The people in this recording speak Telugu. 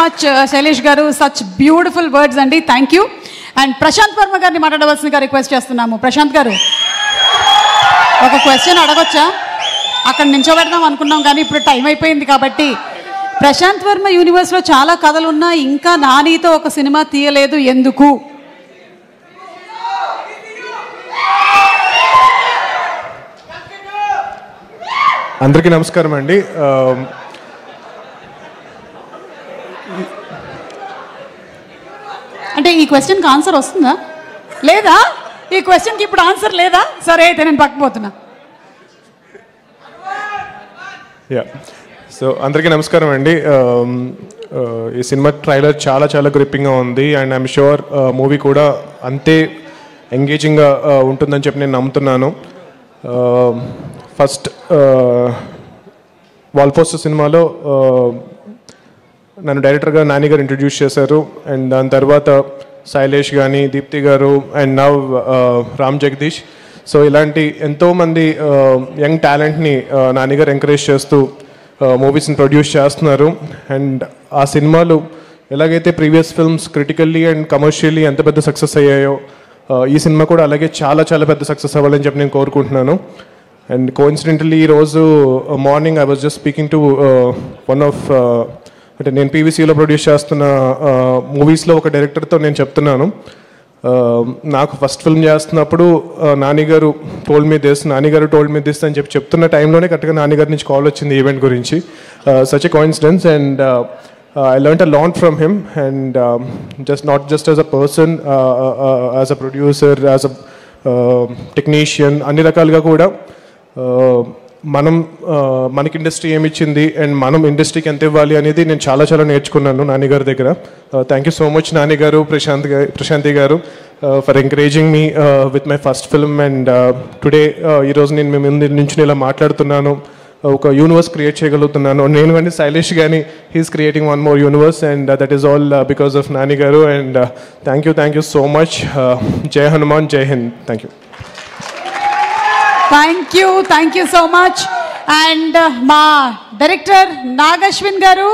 మచ్ శైలేష్ గారు, సచ్ బ్యూటిఫుల్ వర్డ్స్ అండి, thank you. And Prashanth Varma గారిని మాట్లాడవలసిందిగా రిక్వెస్ట్ చేస్తున్నాము. ప్రశాంత్ గారు, ఒక క్వశ్చన్ అడగొచ్చా? అక్కడ నించోబెడదాం అనుకున్నాం కానీ ఇప్పుడు టైం అయిపోయింది కాబట్టి. ప్రశాంత్ వర్మ యూనివర్స్లో చాలా కథలు ఉన్నా ఇంకా నానితో ఒక సినిమా తీయలేదు ఎందుకు? అందరికీ నమస్కారం అండి. అంటే ఈ క్వశ్చన్కి ఆన్సర్ వస్తుందా లేదా? ఈ క్వశ్చన్కి ఇప్పుడు ఆన్సర్ లేదా? సరే అయితే నేను పక్కపోతున్నా. సో అందరికీ నమస్కారం అండి. ఈ సినిమా ట్రైలర్ చాలా చాలా గ్రిప్పింగ్గా ఉంది అండ్ ఐఎమ్ షూర్ మూవీ కూడా అంతే ఎంగేజింగ్గా ఉంటుందని చెప్పి నేను నమ్ముతున్నాను. ఫస్ట్ వాల్ పోస్టర్ సినిమాలో నన్ను డైరెక్టర్గా నాని గారు ఇంట్రడ్యూస్ చేశారు అండ్ దాని తర్వాత శైలేష్ కానీ, దీప్తి గారు and now Ram Jagadish. So ఇలాంటి ఎంతోమంది యంగ్ టాలెంట్ని నాని గారు ఎంకరేజ్ చేస్తూ మూవీస్ని ప్రొడ్యూస్ చేస్తున్నారు. అండ్ ఆ సినిమాలు ఎలాగైతే previous films critically and commercially ఎంత పెద్ద సక్సెస్ అయ్యాయో ఈ సినిమా కూడా అలాగే చాలా చాలా పెద్ద సక్సెస్ అవ్వాలని చెప్పి నేను కోరుకుంటున్నాను. అండ్ కోఇన్సిడెంటల్లీ ఈరోజు morning I was just speaking to one of అంటే నేను పీవీసీలో ప్రొడ్యూస్ చేస్తున్న మూవీస్లో ఒక డైరెక్టర్తో నేను చెప్తున్నాను, నాకు ఫస్ట్ ఫిల్మ్ చేస్తున్నప్పుడు నానిగారు టోల్డ్ మీ దిస్ అని చెప్తున్న టైంలోనే కరెక్ట్గా నానిగారి నుంచి కాల్ వచ్చింది ఈవెంట్ గురించి. Such a coincidence and I learned a lot from him and not just as a person, as a producer, as a technician, అన్ని రకాలుగా కూడా మనకి ఇండస్ట్రీ ఏమి ఇచ్చింది అండ్ మనం ఇండస్ట్రీకి ఎంత ఇవ్వాలి అనేది నేను చాలా చాలా నేర్చుకున్నాను నానిగారి దగ్గర. థ్యాంక్ యూ సో మచ్ నానిగారు, Prashanti garu for encouraging me with my first film. And today ఈరోజు నేను మీ ముందు నుంచి ఇలా మాట్లాడుతున్నాను, ఒక యూనివర్స్ క్రియేట్ చేయగలుగుతున్నాను. నేను కానీ శైలేష్ కానీ he's creating one more universe and that is all because of Nani garu. And thank you so much. Jai Hanuman, Jai Hind. Thank you so much. And మా డైరెక్టర్ నాగశ్విన్ గారు,